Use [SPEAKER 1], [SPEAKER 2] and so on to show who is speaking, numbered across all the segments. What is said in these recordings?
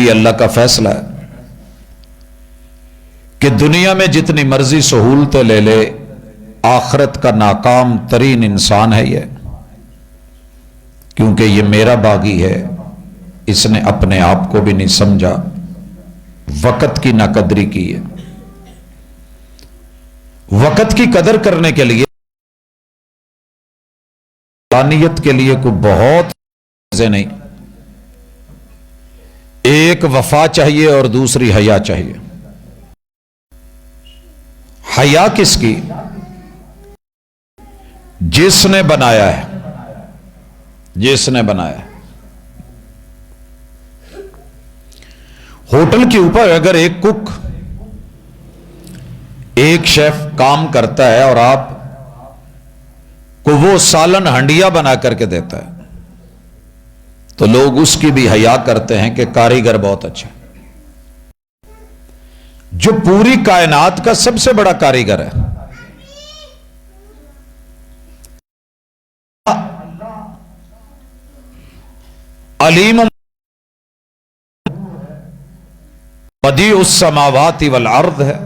[SPEAKER 1] یہ اللہ کا فیصلہ ہے کہ دنیا میں جتنی مرضی سہولتیں لے لے، آخرت کا ناکام ترین انسان ہے یہ، کیونکہ یہ میرا باغی ہے، اس نے اپنے آپ کو بھی نہیں سمجھا، وقت کی ناقدری کی ہے۔ وقت کی قدر کرنے کے لیے، انسانیت کے لیے کوئی بہت چیزیں نہیں، ایک وفا چاہیے اور دوسری حیا چاہیے۔ حیا کس کی؟ جس نے بنایا ہے، جس نے بنایا ہے۔ ہوٹل کے اوپر اگر ایک کک، ایک شیف کام کرتا ہے اور آپ کو وہ سالن ہنڈیا بنا کر کے دیتا ہے تو لوگ اس کی بھی حیا کرتے ہیں کہ کاریگر بہت اچھا ہے۔ جو پوری کائنات کا سب سے بڑا کاریگر ہے، علیم بدیع السماوات والارض ہے،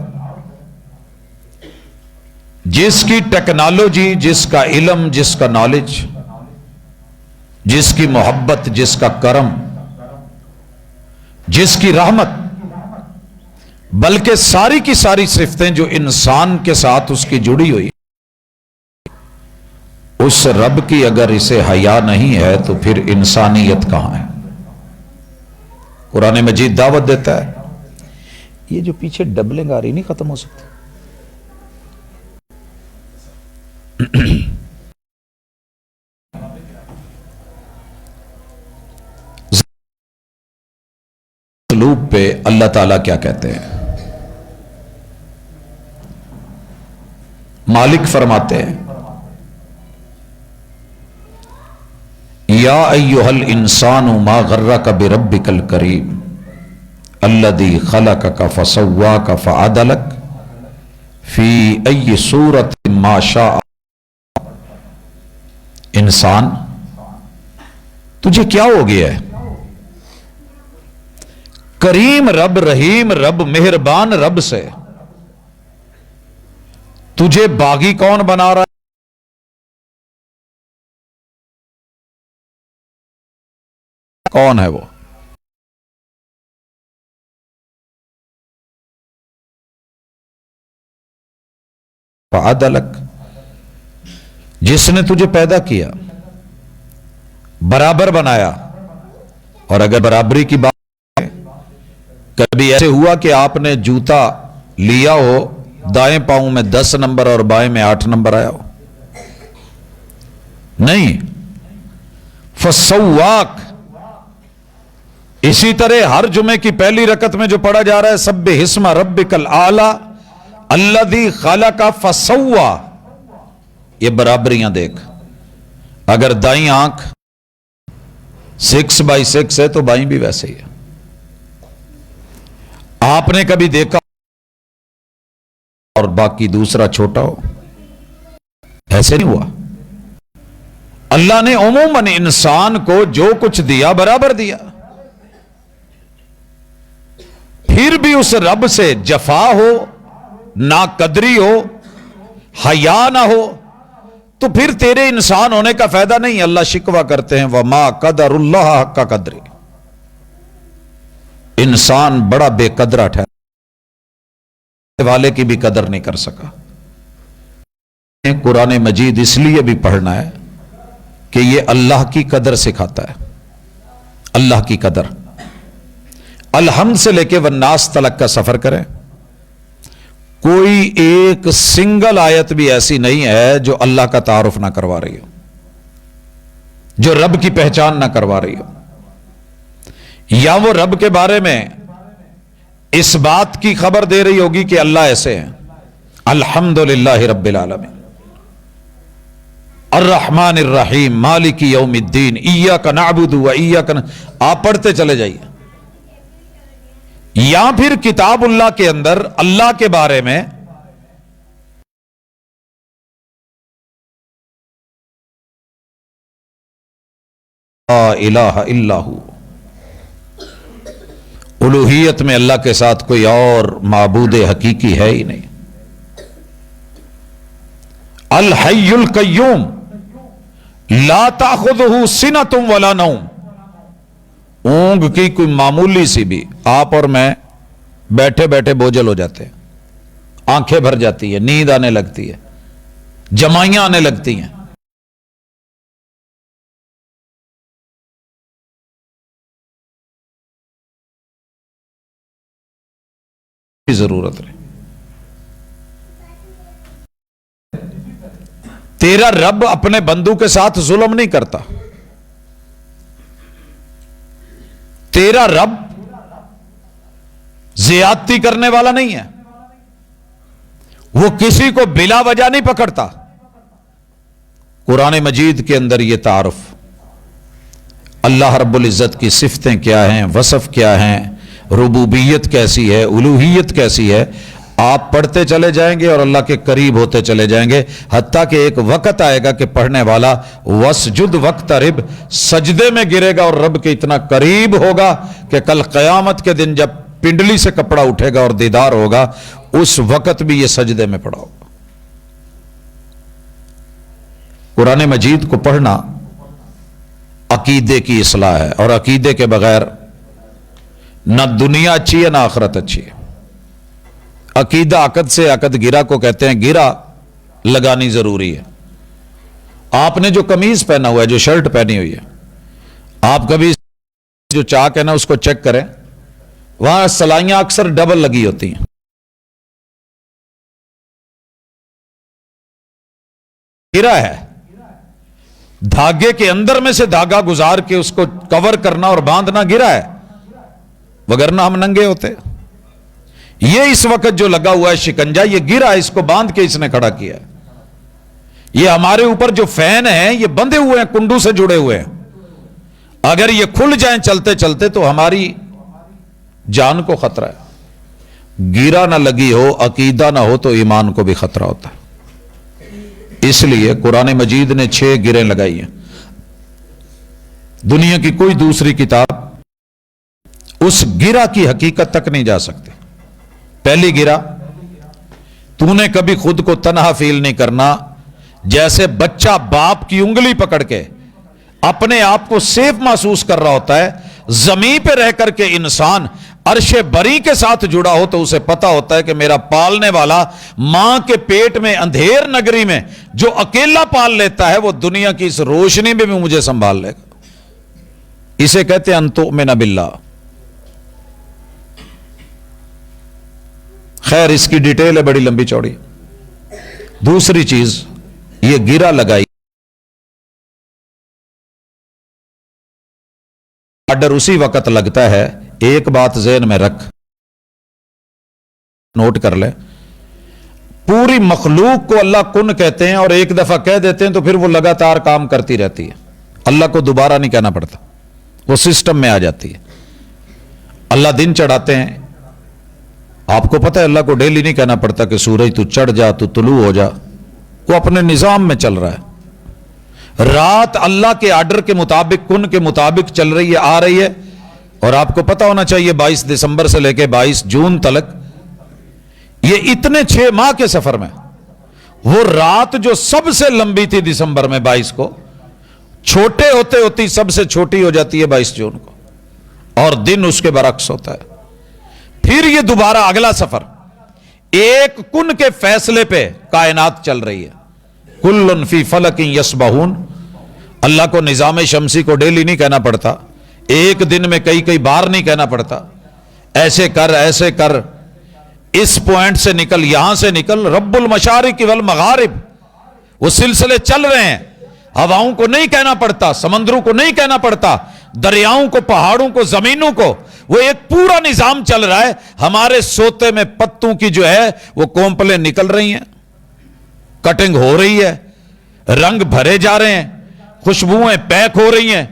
[SPEAKER 1] جس کی ٹیکنالوجی، جس کا علم، جس کا نالج، جس کی محبت، جس کا کرم، جس کی رحمت، بلکہ ساری کی ساری صفتیں جو انسان کے ساتھ اس کی جڑی ہوئی، اس رب کی اگر اسے حیا نہیں ہے تو پھر انسانیت کہاں ہے؟ قرآن مجید دعوت دیتا ہے۔ یہ جو پیچھے ڈبلنگ آ رہی نہیں ختم ہو سکتی؟ اسلوب پہ اللہ تعالیٰ کیا کہتے ہیں؟ مالک فرماتے ہیں، یا ایھا الانسان ما غرک بربک الکریم الذی خلقک فسواک فعدلک فی ای صورت ما شاء۔ انسان، تجھے کیا ہو گیا ہے؟ کریم رب، رحیم رب، مہربان رب سے تجھے باغی کون بنا رہا ہے؟ کون ہے وہ؟ فعدلک، جس نے تجھے پیدا کیا، برابر بنایا۔ اور اگر برابری کی بات ہے، کبھی ایسے ہوا کہ آپ نے جوتا لیا ہو، دائیں پاؤں میں 10 نمبر اور بائیں میں 8 نمبر آیا ہو؟ نہیں۔ فسواک، اسی طرح ہر جمعے کی پہلی رکعت میں جو پڑھا جا رہا ہے سبح اسم ربک الاعلی الذی خلق فسوا، یہ برابریاں دیکھ۔ اگر دائیں آنکھ 6x6 ہے تو بائیں بھی ویسے ہی ہے۔ آپ نے کبھی دیکھا اور باقی دوسرا چھوٹا ہو؟ ایسے نہیں ہوا۔ اللہ نے عموماً انسان کو جو کچھ دیا برابر دیا، پھر بھی اس رب سے جفا ہو، ناقدری ہو، حیا نہ ہو تو پھر تیرے انسان ہونے کا فائدہ نہیں۔ اللہ شکوہ کرتے ہیں وما قدر اللہ حق قدر، انسان بڑا بے قدرہ ٹھہرا، والے کی بھی قدر نہیں کر سکا۔ قرآن مجید اس لیے بھی پڑھنا ہے کہ یہ اللہ کی قدر سکھاتا ہے، اللہ کی قدر۔ الحمد سے لے کے والناس تلک کا سفر کریں، کوئی ایک سنگل آیت بھی ایسی نہیں ہے جو اللہ کا تعارف نہ کروا رہی ہو، جو رب کی پہچان نہ کروا رہی ہو، یا وہ رب کے بارے میں اس بات کی خبر دے رہی ہوگی کہ اللہ ایسے ہیں۔ الحمدللہ رب العالمین، الرحمن الرحیم، مالک یوم الدین، ایاک نعبد و ایاک آپ پڑھتے چلے جائیے۔ یا پھر کتاب اللہ کے اندر اللہ کے بارے میں لا الہ الا ہو، الوہیت میں اللہ کے ساتھ کوئی اور معبود حقیقی ہے ہی نہیں. الحی القیوم لا تأخذہ سنۃ ولا نوم. اونگ کی کوئی معمولی سی بھی آپ اور میں بیٹھے بیٹھے بوجھل ہو جاتے ہیں, آنکھیں بھر جاتی ہے, نیند آنے لگتی ہے, جمائیاں آنے لگتی ہیں. ضرورت نہیں. تیرا رب اپنے بندوں کے ساتھ ظلم نہیں کرتا. تیرا رب زیادتی کرنے والا نہیں ہے. وہ کسی کو بلا وجہ نہیں پکڑتا. قرآن مجید کے اندر یہ تعارف, اللہ رب العزت کی صفتیں کیا ہیں, وصف کیا ہیں, ربوبیت کیسی ہے, الوہیت کیسی ہے, آپ پڑھتے چلے جائیں گے اور اللہ کے قریب ہوتے چلے جائیں گے, حتیٰ کہ ایک وقت آئے گا کہ پڑھنے والا وسجد وقترب, سجدے میں گرے گا اور رب کے اتنا قریب ہوگا کہ کل قیامت کے دن جب پنڈلی سے کپڑا اٹھے گا اور دیدار ہوگا, اس وقت بھی یہ سجدے میں پڑا ہوگا. قرآن مجید کو پڑھنا عقیدے کی اصلاح ہے, اور عقیدے کے بغیر نہ دنیا اچھی ہے نہ آخرت اچھی ہے. عقیدہ عقد سے, عقد گرہ کو کہتے ہیں, گرہ لگانی ضروری ہے. آپ نے جو قمیض پہنا ہوا ہے, جو شرٹ پہنی ہوئی ہے, آپ کبھی جو چاک ہے نا اس کو چیک کریں, وہاں سلائیاں اکثر ڈبل لگی ہوتی ہیں. گرہ ہے, دھاگے کے اندر میں سے دھاگا گزار کے اس کو کور کرنا اور باندھنا گرہ ہے, وگرنہ ہم ننگے ہوتے. یہ اس وقت جو لگا ہوا ہے شکنجا, یہ گرہ, اس کو باندھ کے اس نے کھڑا کیا ہے. یہ ہمارے اوپر جو فین ہیں یہ بندھے ہوئے ہیں, کنڈو سے جڑے ہوئے ہیں. اگر یہ کھل جائیں چلتے چلتے تو ہماری جان کو خطرہ ہے. گرہ نہ لگی ہو, عقیدہ نہ ہو تو ایمان کو بھی خطرہ ہوتا ہے. اس لیے قرآن مجید نے 6 گرہیں لگائی ہیں. دنیا کی کوئی دوسری کتاب اس گرہ کی حقیقت تک نہیں جا سکتی. پہلی گرہ, تو نے کبھی خود کو تنہا فیل نہیں کرنا. جیسے بچہ باپ کی انگلی پکڑ کے اپنے آپ کو سیف محسوس کر رہا ہوتا ہے, زمین پہ رہ کر کے انسان عرش بری کے ساتھ جڑا ہو تو اسے پتا ہوتا ہے کہ میرا پالنے والا ماں کے پیٹ میں اندھیر نگری میں جو اکیلا پال لیتا ہے, وہ دنیا کی اس روشنی میں بھی مجھے سنبھال لے گا. اسے کہتے ہیں ان تؤمن باللہ. خیر اس کی ڈیٹیل ہے بڑی لمبی چوڑی. دوسری چیز, یہ گرہ لگائی, آرڈر اسی وقت لگتا ہے. ایک بات ذہن میں رکھ, نوٹ کر لے, پوری مخلوق کو اللہ کن کہتے ہیں اور ایک دفعہ کہہ دیتے ہیں تو پھر وہ لگاتار کام کرتی رہتی ہے. اللہ کو دوبارہ نہیں کہنا پڑتا, وہ سسٹم میں آ جاتی ہے. اللہ دن چڑھاتے ہیں, آپ کو پتہ ہے اللہ کو ڈیلی نہیں کہنا پڑتا کہ سورج تو چڑھ جا, تو طلوع ہو جا, وہ اپنے نظام میں چل رہا ہے. رات اللہ کے آرڈر کے مطابق, کن کے مطابق چل رہی ہے, آ رہی ہے. اور آپ کو پتہ ہونا چاہیے 22 دسمبر سے لے کے 22 جون تک, یہ اتنے 6 ماہ کے سفر میں وہ رات جو سب سے لمبی تھی دسمبر میں 22 کو, چھوٹے ہوتے ہوتی سب سے چھوٹی ہو جاتی ہے 22 جون کو, اور دن اس کے برعکس ہوتا ہے. پھر یہ دوبارہ اگلا سفر, ایک کن کے فیصلے پہ کائنات چل رہی ہے. کل فی فلک یسبحون. اللہ کو نظام شمسی کو ڈیلی نہیں کہنا پڑتا, ایک دن میں کئی بار نہیں کہنا پڑتا, ایسے کر ایسے کر, اس پوائنٹ سے نکل, یہاں سے نکل. رب المشارق والمغارب, وہ سلسلے چل رہے ہیں. ہواؤں کو نہیں کہنا پڑتا, سمندروں کو نہیں کہنا پڑتا, دریاؤں کو, پہاڑوں کو, زمینوں کو, وہ ایک پورا نظام چل رہا ہے. ہمارے سوتے میں پتوں کی جو ہے وہ کومپلیں نکل رہی ہیں, کٹنگ ہو رہی ہے, رنگ بھرے جا رہے ہیں, خوشبوئیں پیک ہو رہی ہیں,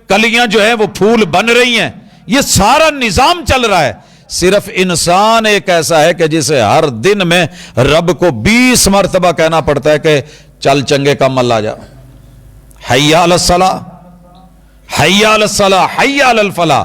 [SPEAKER 1] کلیاں جو ہیں وہ پھول بن رہی ہیں. یہ سارا نظام چل رہا ہے. صرف انسان ایک ایسا ہے کہ جسے ہر دن میں رب کو 20 مرتبہ کہنا پڑتا ہے کہ چل چنگے کا مل آ جا, حی علی الصلاۃ, حی علی الصلاۃ, حی علی الفلاح.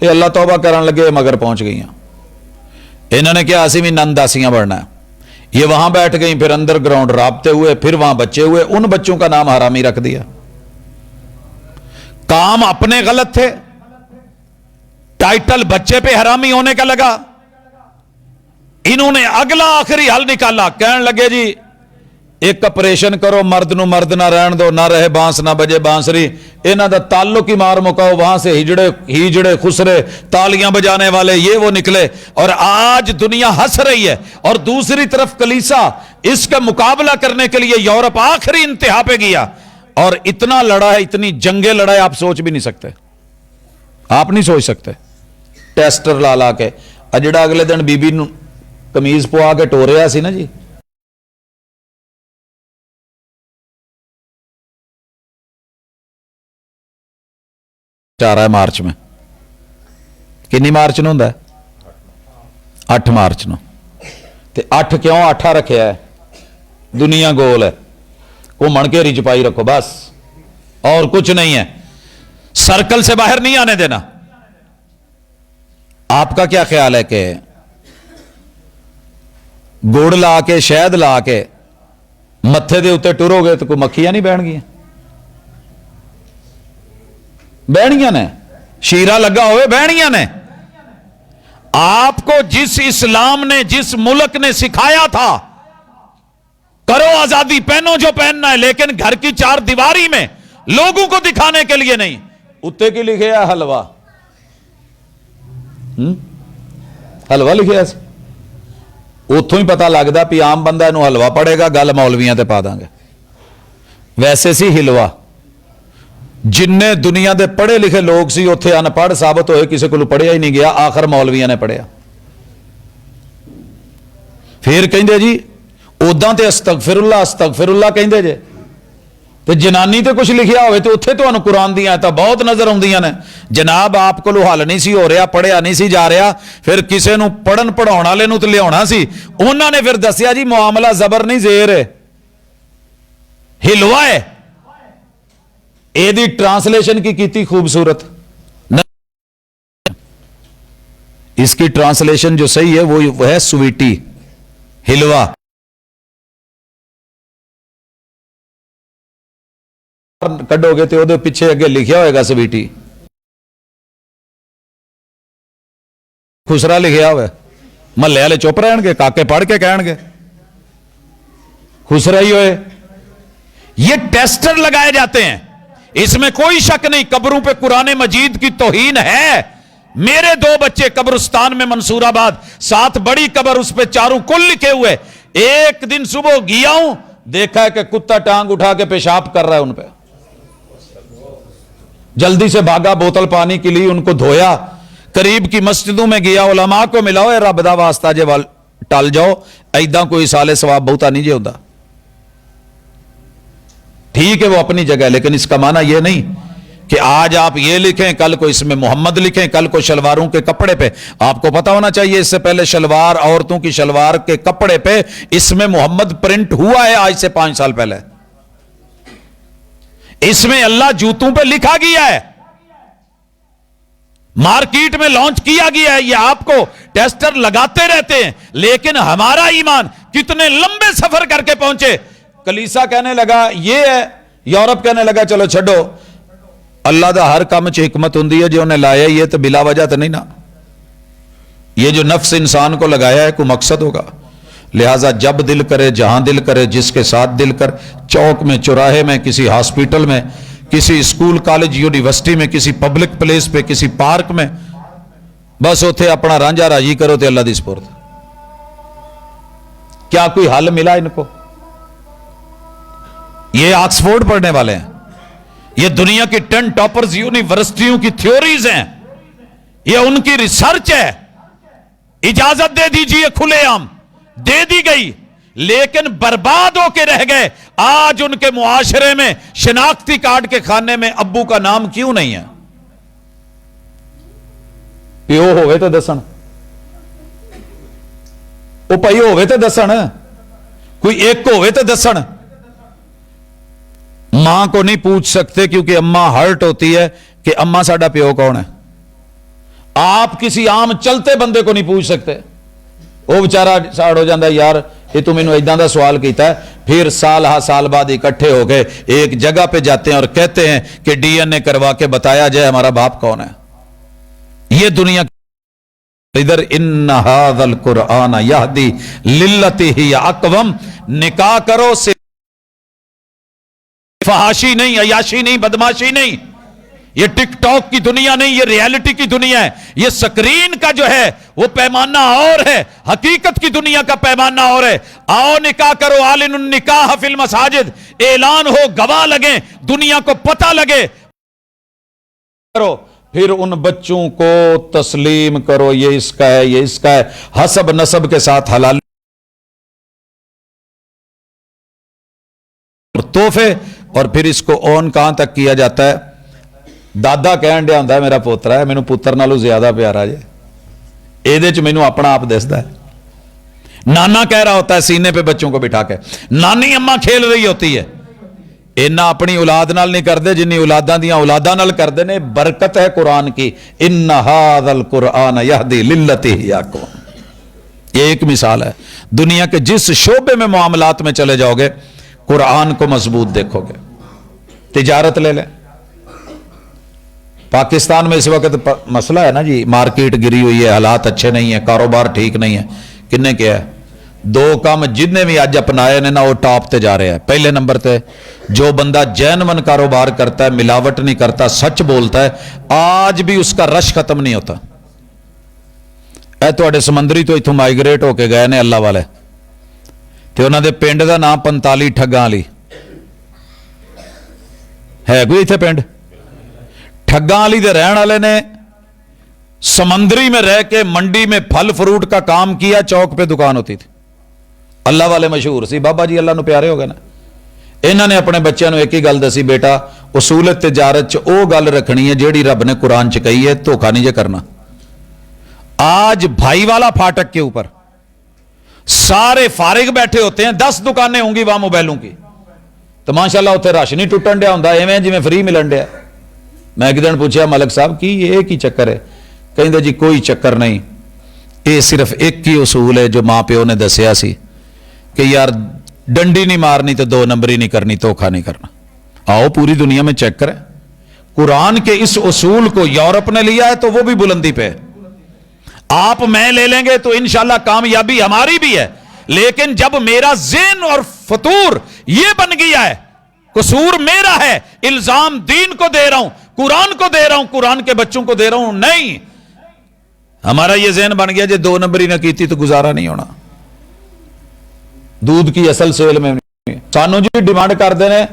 [SPEAKER 1] یہ اللہ توبہ کرن لگے مگر پہنچ گئی ہیں. انہوں نے کیا اسی بھی نند داسیاں بڑھنا ہے. یہ وہاں بیٹھ گئی, پھر انڈر گراؤنڈ رابطے ہوئے, پھر وہاں بچے ہوئے, ان بچوں کا نام حرامی رکھ دیا. کام اپنے غلط تھے, ٹائٹل بچے پہ حرامی ہونے کا لگا. انہوں نے اگلا آخری حل نکالا, کہنے لگے جی ایک آپریشن کرو, مرد نو مرد نہ رہن دو, نہ رہے بانس نہ بجے بانسری, انہاں دا تعلق ہی مار مکاؤ, وہاں سے ہجڑے خسرے تالیاں بجانے والے یہ وہ نکلے. اور آج دنیا ہنس رہی ہے, اور دوسری طرف کلیسا اس کا مقابلہ کرنے کے لیے یورپ آخری انتہا پہ گیا, اور اتنا لڑا ہے, اتنی جنگیں لڑا ہے, آپ سوچ بھی نہیں سکتے, آپ نہیں سوچ سکتے. ٹیسٹر لا لا کے اجڑا اگلے دن بی بی نو کمیز پوا کے ٹوریا سی نا جی, چار ہے مارچ میں, کنی مارچ نو ہوندا ہے 8 مارچ نو. تے 8 کیوں 8 رکھیا ہے, دنیا گول ہے, گھومن کے ریچ پائی رکھو بس, اور کچھ نہیں ہے, سرکل سے باہر نہیں آنے دینا. آپ کا کیا خیال ہے کہ گڑ لا کے شہد لا کے متھے دے اتنے ٹرو گے تو کوئی مکھیاں نہیں بہن گیا؟ بہنیاں نے, شیرہ لگا ہوئے بہنیاں نے. آپ کو جس اسلام نے جس ملک نے سکھایا تھا کرو آزادی, پہنو جو پہننا ہے, لیکن گھر کی 4 دیواری میں لوگوں کو دکھانے کے لیے نہیں. اتنے کی لکھے ہے حلوہ, حلوہ لکھے سی, اتوں ہی پتا لگتا بھی عام بندہ انہوں حلوہ پڑے گا, گل مولویاں تے پا داں گے. ویسے سی حلوہ, جن دنیا دے پڑھے لکھے لوگ سی اتنے ان پڑھ ثابت ہوئے, کسی کو پڑھیا ہی نہیں گیا, آخر مولویاں نے پڑھیا. پھر کہندے جی اداں تے استغفر اللہ کہندے جے, تے جنانی تے کچھ لکھیا ہوئے تو اتنے تو قرآن دی آیتاں بہت نظر آندیاں نے. جناب آپ کو حل نہیں سی ہو رہا, پڑھیا نہیں سی جا رہا, پھر کسے نو پڑھن پڑھاؤن والے نو تے لیاونا سی, انہاں نے پھر دسیا جی معاملہ زبر نہیں زیر ہے, حلوہ ہے. اے دی ٹرانسلیشن کی کیتی خوبصورت, اس کی ٹرانسلیشن جو صحیح ہے وہ ہے سویٹی, حلوہ. کڈو گے تو وہ پیچھے اگے لکھیا ہوئے گا سویٹی, خسرا لکھیا ہوئے, محلے والے چپ رہن گے, کاکے پڑھ کے کہن گے خسرا ہی ہوئے. یہ ٹیسٹر لگائے جاتے ہیں, اس میں کوئی شک نہیں. قبروں پہ قرآن مجید کی توہین ہے. میرے 2 بچے قبرستان میں منصور آباد, 7 بڑی قبر, اس پہ چاروں کل لکھے ہوئے. ایک دن صبح گیا ہوں, دیکھا ہے کہ کتا ٹانگ اٹھا کے پیشاب کر رہا ہے ان پہ. جلدی سے بھاگا, بوتل پانی کی لی, ان کو دھویا, قریب کی مسجدوں میں گیا, علماء کو ملاؤ, اے رب دا واسطہ جے ٹل جاؤ, ایداں کوئی سالے ثواب بہتا نہیں جے ہوندا. ٹھیک ہے وہ اپنی جگہ ہے, لیکن اس کا معنی یہ نہیں کہ آج آپ یہ لکھیں, کل کو اس میں محمد لکھیں, کل کو شلواروں کے کپڑے پہ. آپ کو پتا ہونا چاہیے اس سے پہلے شلوار, عورتوں کی شلوار کے کپڑے پہ اس میں محمد پرنٹ ہوا ہے آج سے 5 سال پہلے. اس میں اللہ جوتوں پہ لکھا گیا ہے, مارکیٹ میں لانچ کیا گیا ہے. یہ آپ کو ٹیسٹر لگاتے رہتے ہیں, لیکن ہمارا ایمان کتنے لمبے سفر کر کے پہنچے. کلیسا کہنے لگا یہ ہے, یورپ کہنے لگا چلو چھڈو, اللہ دا ہر کام چ حکمت ہوندی ہے, جو انہیں لایا یہ تو بلا وجہ تو نہیں نا. یہ جو نفس انسان کو لگایا ہے کوئی مقصد ہوگا. لہٰذا جب دل کرے, جہاں دل کرے, جس کے ساتھ دل کر, چوک میں, چوراہے میں, کسی ہاسپٹل میں, کسی اسکول کالج یونیورسٹی میں, کسی پبلک پلیس پہ, کسی پارک میں, بس اتنے اپنا رانجھا راضی کرو تے اللہ دی سپرد. کیا کوئی حل ملا ان کو؟ یہ آکسفورڈ پڑھنے والے ہیں, یہ دنیا کی 10 ٹاپرز یونیورسٹیوں کی تھیوریز ہیں, یہ ان کی ریسرچ ہے. اجازت دے دیجئے کھلے عام, دے دی گئی, لیکن برباد ہو کے رہ گئے. آج ان کے معاشرے میں شناختی کارڈ کے خانے میں ابو کا نام کیوں نہیں ہے؟ پیو ہوئے تو دسن, وہ پائی ہوئے تو دسن, کوئی ایک ہوئے تو دسن. ماں کو نہیں پوچھ سکتے کیونکہ اماں ہرٹ ہوتی ہے کہ اماں ساڈا پیو کون ہے. آپ کسی عام چلتے بندے کو نہیں پوچھ سکتے. وہ بیچارہ ساڑ ہو جاتا ہے یار یہ تو مینوں اداں دا سوال کیتا ہے. پھر سال ہا سال بعد اکٹھے ہو گئے ایک جگہ پہ جاتے ہیں اور کہتے ہیں کہ ڈی این اے کروا کے بتایا جائے ہمارا باپ کون ہے. یہ دنیا ادھر ان ھذا القرآن یہدی للتی ہی اقوم. نکاح کرو سے فحاشی نہیں، عیاشی نہیں، بدماشی نہیں. یہ ٹک ٹاک کی دنیا نہیں، یہ ریالٹی کی دنیا ہے. یہ سکرین کا جو ہے وہ پیمانہ اور ہے، حقیقت کی دنیا کا پیمانہ اور ہے. آؤ نکاح کرو، اعلنوا النکاح فی المساجد. اعلان ہو، گواہ لگیں، دنیا کو پتہ لگے. کرو پھر ان بچوں کو تسلیم کرو، یہ اس کا ہے، یہ اس کا ہے، حسب نسب کے ساتھ حلال تحفے. اور پھر اس کو اون کہاں تک کیا جاتا ہے؟ دادا کہن دیا ہوندا ہے میرا پوترا ہے، مینوں پتر نالوں زیادہ پیارا جے، ایدے چ مینوں اپنا آپ دسدا ہے. نانا کہہ رہا ہوتا ہے سینے پہ بچوں کو بٹھا کے، نانی اماں کھیل رہی ہوتی ہے. اینا اپنی اولاد نال نہیں کردے جنی اولاداں دیاں اولاداں نال کردے نے. برکت ہے قرآن کی. ان ھذا القرآن یہدی للتی ہی اقوم. یہ ایک مثال ہے. دنیا کے جس شعبے میں معاملات میں چلے جاؤ گے قرآن کو مضبوط دیکھو گے. تجارت لے لیں، پاکستان میں اس وقت مسئلہ ہے نا جی، مارکیٹ گری ہوئی ہے، حالات اچھے نہیں ہیں، کاروبار ٹھیک نہیں ہے. کنے کیا ہے؟ دو کام جتنے بھی اج اپنائے نے نا وہ ٹاپ تے جا رہے ہیں. پہلے نمبر تے جو بندہ جینون کاروبار کرتا ہے، ملاوٹ نہیں کرتا، سچ بولتا ہے، آج بھی اس کا رش ختم نہیں ہوتا. اے تواڈے سمندری تو اتوں مائگریٹ ہو کے گئے نے اللہ والے، تے انہاں دے پنڈ دا نام 45 ٹھگاں والی ہے. کوئی اتنے پنڈ ٹھگاں والی دے رہن والے نے سمندری میں رہ کے منڈی میں پھل فروٹ کا کام کیا. چوک پہ دکان ہوتی تھی. اللہ والے مشہور سی، بابا جی اللہ نو پیارے ہو گئے نا. انہوں نے اپنے بچوں ایک ہی گل دسی، بیٹا اصول تجارت چ او گل رکھنی ہے جیڑی رب نے قرآن چ کہی ہے، دھوکھا نہیں جے کرنا. آج بھائی والا پھاٹک کے اوپر سارے فارغ بیٹھے ہوتے ہیں، 10 دکانیں ہوں گی وہاں موبائلوں کی، تو ماشاءاللہ اتنے رش نہیں ٹوٹن ڈیا ہوندا، ایویں جویں فری ملن ڈیا. میں ایک دن پوچھا ملک صاحب کی یہ ایک ہی چکر ہے؟ کہندے جی کوئی چکر نہیں، یہ صرف ایک ہی اصول ہے جو ماں پیو نے دسیا سی کہ یار ڈنڈی نہیں مارنی تو 2 نمبری نہیں کرنی، دھوکھا نہیں کرنا. آؤ پوری دنیا میں چیک کریں. قرآن کے اس اصول کو یورپ نے لیا ہے تو وہ بھی بلندی پہ ہے. آپ میں لے لیں گے تو انشاءاللہ کامیابی ہماری بھی ہے. لیکن جب میرا ذہن اور فطور یہ بن گیا ہے، قصور میرا ہے، الزام دین کو دے رہا ہوں، قرآن کو دے رہا ہوں، قرآن کے بچوں کو دے رہا ہوں، نہیں. ہمارا یہ ذہن بن گیا جی 2 نمبری نہ کیتی تو گزارا نہیں ہونا. دودھ کی اصل سیل میں سانو جی ڈیمانڈ کرتے ہیں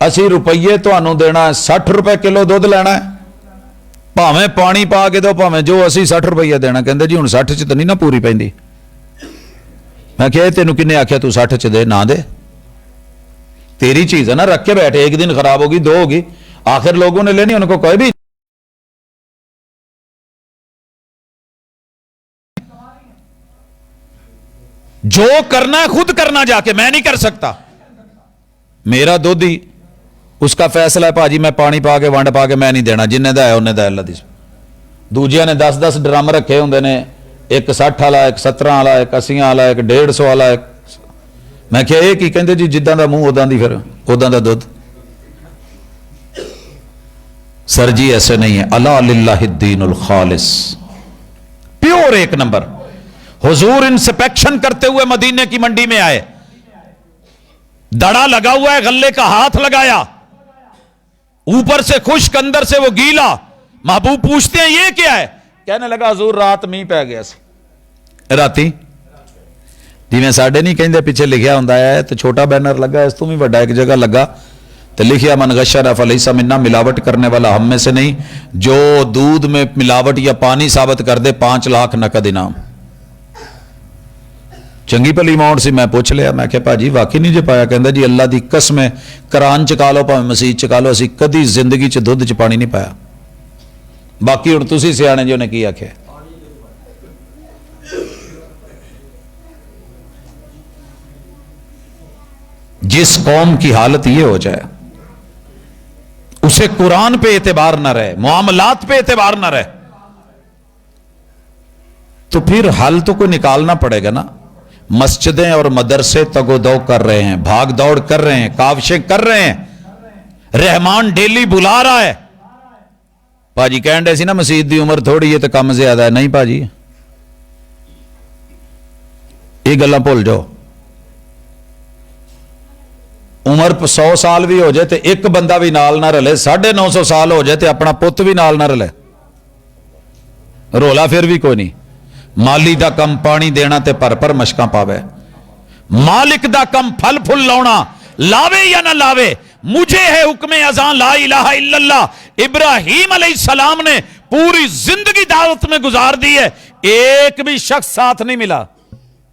[SPEAKER 1] 80 روپیے تو دینا ہے، 60 روپے کلو دودھ لینا ہے، بھاویں پانی پا کے دو، بھاویں جو 80-60 روپیے دینا. کہندے جی ہن 60 چ تو نہیں نہ پوری پیندی. میں کہ تینوں کنے آخیا تو 60 چ دے، نہ دے، تیری چیز ہے نا، رکھ کے بیٹھے، ایک دن خراب ہوگی، 2 ہوگی، آخر لوگوں نے لینی، ان کو کوئی بھی جو کرنا ہے خود کرنا، جا کے میں نہیں کر سکتا. میرا دودھی اس کا فیصلہ ہے، بھاجی میں پانی پا کے ونڈ پا کے میں نہیں دینا، جنہیں دا ہے انہیں دا اللہ دی. دوجیاں نے 10-10 ڈرم رکھے ہوندے نے، ایک 60 والا، ایک 17 والا، ایک 80 والا، ایک 150 والا. میں کہا یہ کی کہندے جی جداں دا منہ اوداں دی، پھر اوداں دا دودھ. سر جی ایسے نہیں ہے. الا للہ الدین الخالص، پیور 1 نمبر. حضور انسپیکشن کرتے ہوئے مدینے کی منڈی میں آئے، دڑا لگا ہوا ہے، غلے کا ہاتھ لگایا، اوپر سے خشک اندر سے وہ گیلا. محبوب پوچھتے ہیں یہ کیا ہے؟ کہنے لگا حضور رات می پہ گیا سی. راتی جی میں ساڑھے نہیں کہندے پیچھے لکھیا ہوندا ہے تو چھوٹا بینر لگا، اس تو بھی بڑا ایک جگہ لگا تو لکھیا من غشنا فلیس منا، ملاوٹ کرنے والا ہم میں سے نہیں. جو دودھ میں ملاوٹ یا پانی ثابت کر دے 5 لاکھ نقد انعام. چنگی پلی اماؤنٹ سی. میں پوچھ لیا، میں کہ بھاجی واقعی نہیں جے پایا؟ کہندا جی اللہ دی قسم ہے، قرآن چکا لو پاویں مسیح چکا لو، اسی کدی زندگی چ دودھ چ پانی نہیں پایا. باقی ہن تسی سیانے جو نے کی آکھیا. جس قوم کی حالت یہ ہو جائے اسے قرآن پہ اعتبار نہ رہے، معاملات پہ اعتبار نہ رہے. تو پھر حل تو کوئی نکالنا پڑے گا نا. مسجدیں اور مدرسے تگودو کر رہے ہیں, بھاگ دوڑ کر رہے ہیں, کاوشیں کر رہے ہیں, رحمان ڈیلی بلا رہا ہے. پاجی کہن رہے سی نا مسجد دی عمر تھوڑی ہے تو کم زیادہ ہے. نہیں پاجی, یہ گلاں بھول جاؤ. عمر 100 سال بھی ہو جائے تو ایک بندہ بھی نال نہ رلے, 950 سال ہو جائے تو اپنا پت بھی نال نہ رلے, رولا پھر بھی کوئی نہیں. مالی دا کم پانی دینا تے پر مشکاں پاوے, مالک دا کم پھل پھل لاؤنا, لاوے یا نہ لاوے مجھے ہے حکم اذان لا الہ الا اللہ. ابراہیم علیہ السلام نے پوری زندگی دعوت میں گزار دی ہے, ایک بھی شخص ساتھ نہیں ملا,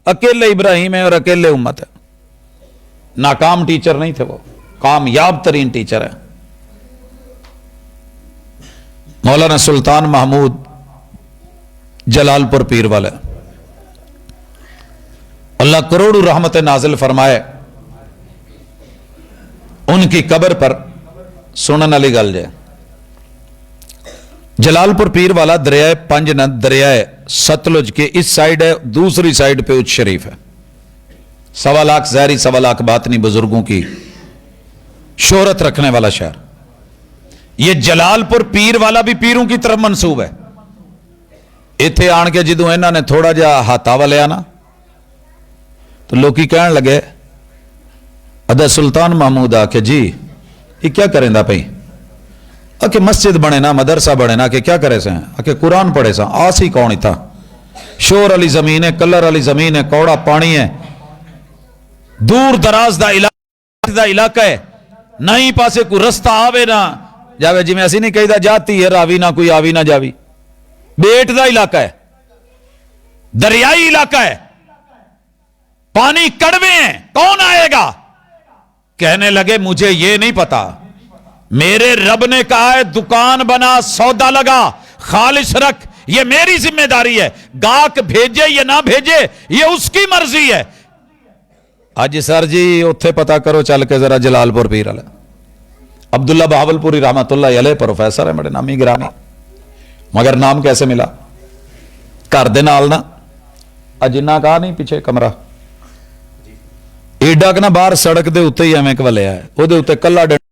[SPEAKER 1] اکیلے ابراہیم ہے اور اکیلے امت ہے. ناکام ٹیچر نہیں تھے وہ, کامیاب ترین ٹیچر ہے. مولانا سلطان محمود جلال پور پیر والے, اللہ کروڑوں رحمت نازل فرمائے, ان کی قبر پر سنن والی گل جائے. جلال پور پیر والا دریائے پنجنت, دریائے ستلج کے اس سائیڈ ہے, دوسری سائیڈ پہ اچ شریف ہے. 1.25 لاکھ ظاہری 1.25 لاکھ باطنی بزرگوں کی شہرت رکھنے والا شہر. یہ جلال پور پیر والا بھی پیروں کی طرف منسوب ہے. ایتھے آن کے جدوں انہوں نے تھوڑا جا ہاتھا والیا نا تو لوکی کہن لگے ادا سلطان محمود آ کے جی یہ کیا کریں دا پئی, کہ مسجد بنے نا, مدرسہ بنے نا, کہ کیا کرے سے ہیں, کہ قرآن پڑھے سا. آسی کون ہی تھا, شور علی زمین ہے, کلر علی زمین ہے, کوڑا پانی ہے, دور دراز دا علاقہ ہے, نہ ہی پاسے کوئی رستہ آوے نہ جاوے. جی میں ایسی نہیں کہی دا جاتی ہے راوی نہ کوئی آوی نہ جاوی, بیٹ دا علاقہ ہے, دریائی علاقہ ہے, پانی کڑوے ہیں, کون آئے گا. کہنے لگے مجھے یہ نہیں پتا, میرے رب نے کہا ہے دکان بنا, سودا لگا, خالص رکھ, یہ میری ذمہ داری ہے, گاہک بھیجے یا نہ بھیجے یہ اس کی مرضی ہے. آج سر جی اتھے پتا کرو چل کے ذرا جلال پور پیر والا. عبداللہ بہاول پوری رحمت اللہ علیہ پروفیسر ہے, بڑے نامی گرامی, مگر نام کیسے ملا, گھر دے نال نا جنہ کہا نہیں پیچھے کمرہ ایڈا کہ نا باہر سڑک دے اتنے ہی ایویں کولیا ہے, وہ دے اتنے کلا ڈنڈا,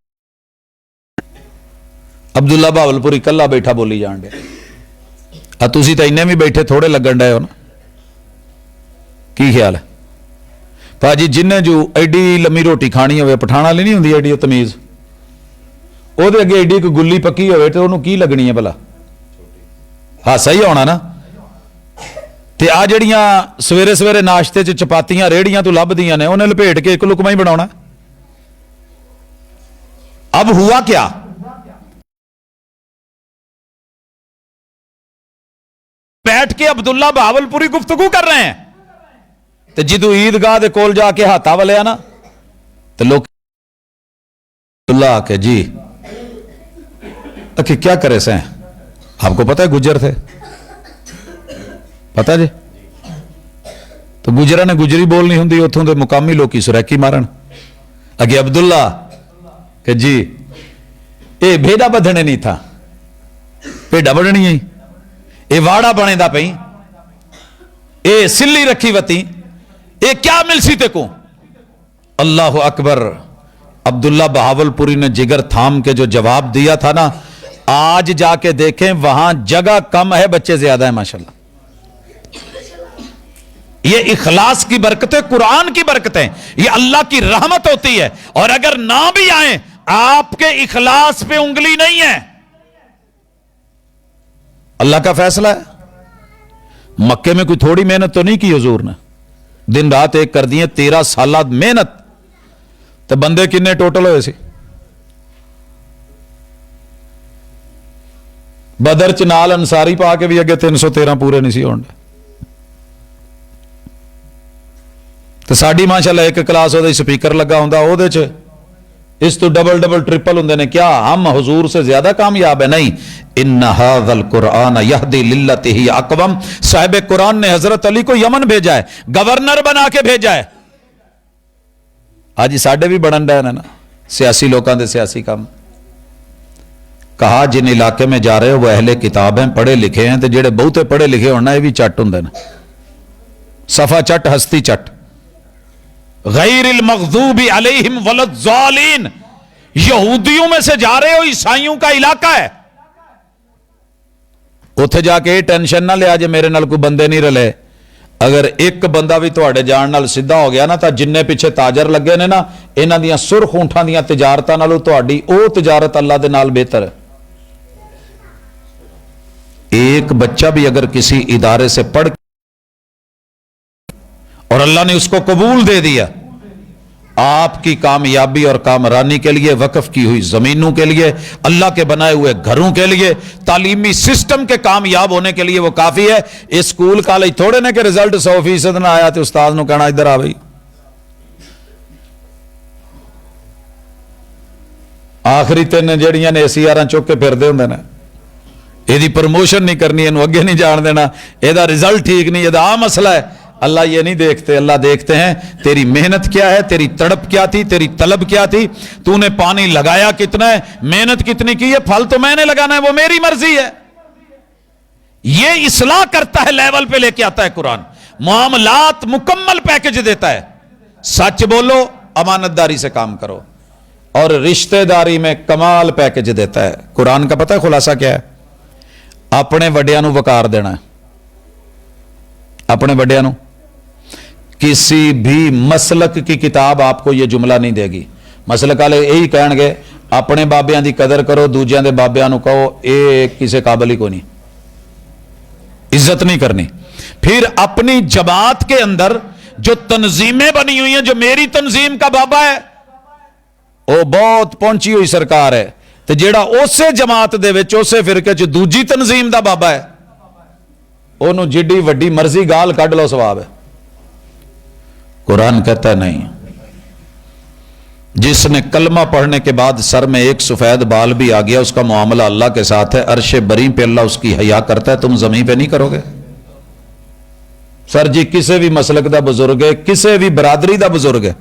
[SPEAKER 1] عبداللہ بہاول پوری کلا بیٹھا بولی جان ڈیا. تسی تے انہیں بھی بیٹھے تھوڑے لگن ڈے ہو نا, کی خیال ہے پاجی. جنہیں جو ایڈی لمبی روٹی کھانی ہوئے, پٹھانا لی نہیں ہوندی ایڈی تمیز, وہ دے اگے ایڈی کوئی گلی پکی ہوئے تو انہوں کی لگنی ہے بلا, ہاں صحیح ہونا نا. تے آ جڑیاں سویرے سویرے ناشتے چ چپاتیاں ریڑیاں تو لب دیاں نے, انہیں لپیٹ کے ایک لقمہ ہی بناونا. اب ہوا کیا, بیٹھ کے عبداللہ بہاول پوری گفتگو کر رہے ہیں, تے جدو عیدگاہ دے کول جا کے ہاتھا والیا نا تو لوگ اللہ کے جی کہ کیا کرے سے ہیں, آپ کو پتہ ہے گجر تھے, پتہ جی, تو گجرا نے گجری بولنی ہوں, اتوں دے مقامی لوکی سریکی مارن. اگے عبداللہ کہ جی اے بھیڑا بدھنے نہیں تھا, بھیڑا بڑھنی ہے, اے واڑا بنے دا پئی, اے سلی رکھی وتی, اے کیا ملسی تے کو. اللہ اکبر. عبداللہ بہاول پوری نے جگر تھام کے جو جواب دیا تھا نا, آج جا کے دیکھیں وہاں جگہ کم ہے, بچے زیادہ ہیں ماشاءاللہ. یہ اخلاص کی برکتیں, قرآن کی برکتیں, یہ اللہ کی رحمت ہوتی ہے. اور اگر نہ بھی آئیں, آپ کے اخلاص پہ انگلی نہیں ہے, اللہ کا فیصلہ ہے. مکے میں کوئی تھوڑی محنت تو نہیں کی حضور نے, دن رات ایک کر دیے, 13 سالات محنت. تو بندے کنے ٹوٹل ہوئے سی, بدر چ نال انصاری پا کے بھی اگے 313 پورے نہیں سی ہونڈے. تو ساڈی ماشاءاللہ ایک کلاس وہ سپیکر لگا ہوں, وہ اس تو ڈبل ڈبل ٹرپل ہوں نے. کیا ہم حضور سے زیادہ کامیاب ہے؟ نہیں. ان ھذا القرآن یہدی للتی ہی اقوم. صاحب قرآن نے حضرت علی کو یمن بھیجا ہے, گورنر بنا کے بھیجا ہے. آج ساڈے بھی بڑھن ڈے نا سیاسی لوکاں دے سیاسی کام. کہا جن علاقے میں جا رہے ہو وہ اہل کتاب ہیں, پڑھے لکھے ہیں, تو جڑے بہتے پڑھے لکھے ہونا یہ بھی چٹ ہوں نا, صفا چٹ ہستی چٹ. غیر المغضوب علیہم ولا الضالین, یہودیوں میں سے جا رہے ہو, عیسائیوں کا علاقہ ہے, اتھے جا کے ٹینشن نہ لیا جے میرے نال کوئی بندے نہیں رلے. اگر ایک بندہ بھی تواڈے جان نال سیدھا ہو گیا نا, تو جننے پیچھے تاجر لگے نے نا, انہاں دیاں سرخ اونٹاں دیاں تجارتاں نالوں تواڈی او تجارت اللہ دے نال بہتر ہے. ایک بچہ بھی اگر کسی ادارے سے پڑھ اور اللہ نے اس کو قبول دے دیا, آپ کی کامیابی اور کامرانی کے لیے, وقف کی ہوئی زمینوں کے لیے, اللہ کے بنائے ہوئے گھروں کے لیے, تعلیمی سسٹم کے کامیاب ہونے کے لیے وہ کافی ہے. اسکول کالج تھوڑے نے کہ رزلٹ 100% نہ آیا تو استاد نو کہنا ادھر آ بھائی. آخری 3 جڑیاں نے ACR چک کے پھر دے ہوندے نے, یہ پروموشن نہیں کرنی, یہ اگے نہیں جان دینا, یہ رزلٹ ٹھیک نہیں, یہ عام مسئلہ ہے. اللہ یہ نہیں دیکھتے, اللہ دیکھتے ہیں تیری محنت کیا ہے, تیری تڑپ کیا تھی, تیری طلب کیا تھی, تو نے پانی لگایا کتنا ہے, محنت کتنی کی ہے, پھل تو میں نے لگانا ہے, وہ میری مرضی ہے. یہ اصلاح کرتا ہے, لیول پہ لے کے آتا ہے قرآن, معاملات مکمل پیکج دیتا ہے. سچ بولو, امانت داری سے کام کرو, اور رشتہ داری میں کمال پیکج دیتا ہے. قرآن کا پتہ ہے خلاصہ کیا ہے؟ اپنے وڈیاں نو وقار دینا ہے. اپنے وڈیاں نو کسی بھی مسلک کی کتاب آپ کو یہ جملہ نہیں دے گی. مسلک والے یہی کہیں گے اپنے بابیاں دی قدر کرو, دوجیاں دے بابیاں نو کہو, اے کسے قابل ہی کو نہیں, عزت نہیں کرنی. پھر اپنی جماعت کے اندر جو تنظیمیں بنی ہوئی ہیں, جو میری تنظیم کا بابا ہے وہ بہت پہنچی ہوئی سرکار ہے, تو جیڑا اسے جماعت دے وچ اسے فرقے چ دوجی تنظیم دا بابا ہے, انہوں جڈی وڈی مرضی گال کڈ لو ثواب ہے. قرآن کہتا ہے نہیں, جس نے کلمہ پڑھنے کے بعد سر میں ایک سفید بال بھی آ گیا, اس کا معاملہ اللہ کے ساتھ ہے, عرش بری پہ اللہ اس کی حیا کرتا ہے, تم زمین پہ نہیں کرو گے. سر جی کسے بھی مسلک دا بزرگ ہے, کسے بھی برادری دا بزرگ ہے,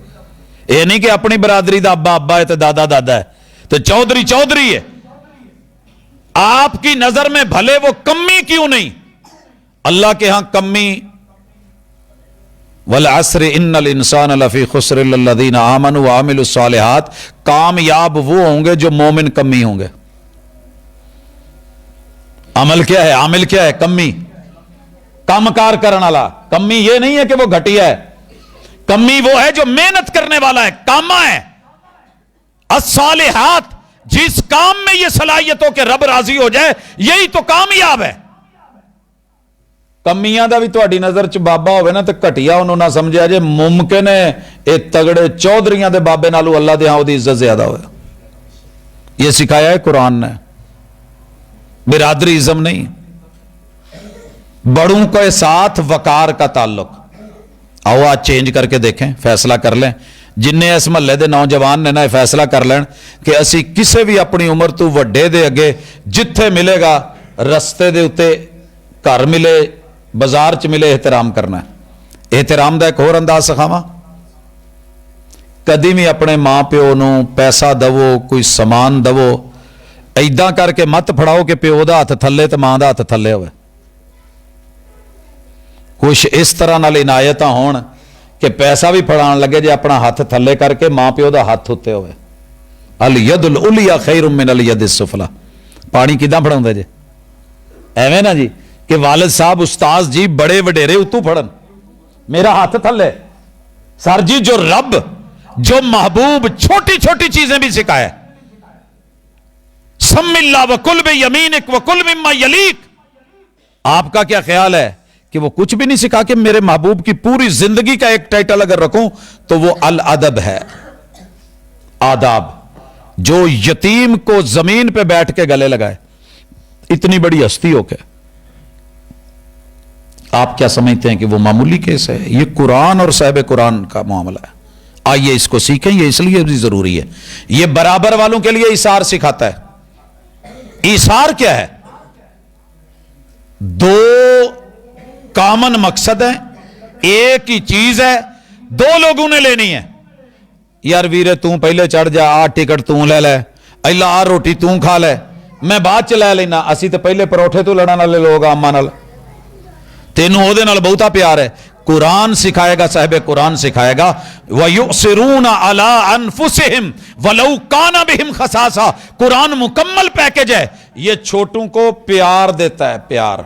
[SPEAKER 1] یہ نہیں کہ اپنی برادری دا ابا ابا ہے تو دادا دادا ہے تو چودھری چودھری ہے, آپ کی نظر میں بھلے وہ کمی کیوں نہیں, اللہ کے ہاں کمی. والعصر ان الانسان لفی خسر الا الذین آمنوا وعملوا الصالحات, کامیاب وہ ہوں گے جو مومن کمی ہوں گے. عمل کیا ہے, عامل کیا ہے, کمی, کام کار کرنے والا. کمی یہ نہیں ہے کہ وہ گھٹیا ہے, کمی وہ ہے جو محنت کرنے والا ہے, کاما ہے. الصالحات, جس کام میں یہ صلاحیت ہو کہ رب راضی ہو جائے, یہی تو کامیاب ہے. کمیاں دا بھی تہاڈی نظر چ بابا ہوئے نا تو گھٹیا انہوں نہ سمجھا جے, ممکن ہے اے تگڑے چودھریاں دے بابے نالو اللہ دے ہاں دی عزت زیادہ ہوئے. یہ سکھایا ہے قرآن نے, برادری ازم نہیں. بڑوں کے ساتھ وقار کا تعلق. آؤ آج چینج کر کے دیکھیں, فیصلہ کر لیں. جن اس محلے دے نوجوان نے نا فیصلہ کر لین کہ اسی کسے بھی اپنی عمر تو وڈے دے اگے جتھے ملے گا, رستے دے اتے گھر ملے, بازار چ ملے, احترام کرنا ہے. احترام دا ایک اور انداز سکھاواں, کدی بھی اپنے ماں پیو نو پیسہ دو, کوئی سامان دو, ایداں کر کے مت پھڑاؤ کہ پیو دا ہاتھ تھلے تو ماں دا ہاتھ تھلے ہوئے. کچھ اس طرح نال عنایتاں ہون کہ پیسہ بھی پھڑان لگے جے اپنا ہاتھ تھلے کر کے ماں پیو دا ہاتھ ہوتے ہوئے. الید العلیٰ خیر من الید السفلی. پانی کداں پھڑاؤندے جے, ایویں نا جی کہ والد صاحب استاذ جی بڑے وڈیرے اتو پھڑن, میرا ہاتھ تھلے. سر جی جو رب, جو محبوب چھوٹی چھوٹی چیزیں بھی سکھائے, سم اللہ وکل بیمینک وکل مما یلیک, آپ کا کیا خیال ہے کہ وہ کچھ بھی نہیں سکھا کہ میرے محبوب کی پوری زندگی کا ایک ٹائٹل اگر رکھوں تو وہ الادب ہے, آداب. جو یتیم کو زمین پہ بیٹھ کے گلے لگائے, اتنی بڑی ہستی ہو کے, آپ کیا سمجھتے ہیں کہ وہ معمولی کیس ہے؟ یہ قرآن اور صاحب قرآن کا معاملہ ہے. آئیے اس کو سیکھیں, یہ اس لیے بھی ضروری ہے. یہ برابر والوں کے لیے ایثار سکھاتا ہے. ایثار کیا ہے؟ دو کامن مقصد ہے, ایک ہی چیز ہے, دو لوگوں نے لینی ہے. یار ویرے تو پہلے چڑھ جا, آ ٹکٹ تو لے لے, اللہ آ روٹی تو کھا لے. میں بعد چ لے لینا. اسی تو پہلے پروٹھے تو لڑن والے لوگ آما نال. تینوں وہ دے نال بہتا پیار ہے. قرآن سکھائے گا, صاحب قرآن سکھائے گا وَيُؤْثِرُونَ عَلَىٰ أَنفُسِهِمْ وَلَوْ كَانَ بِهِمْ خَصَاصَةٌ. قرآن مکمل پیکج ہے. یہ چھوٹوں کو پیار دیتا ہے, پیار.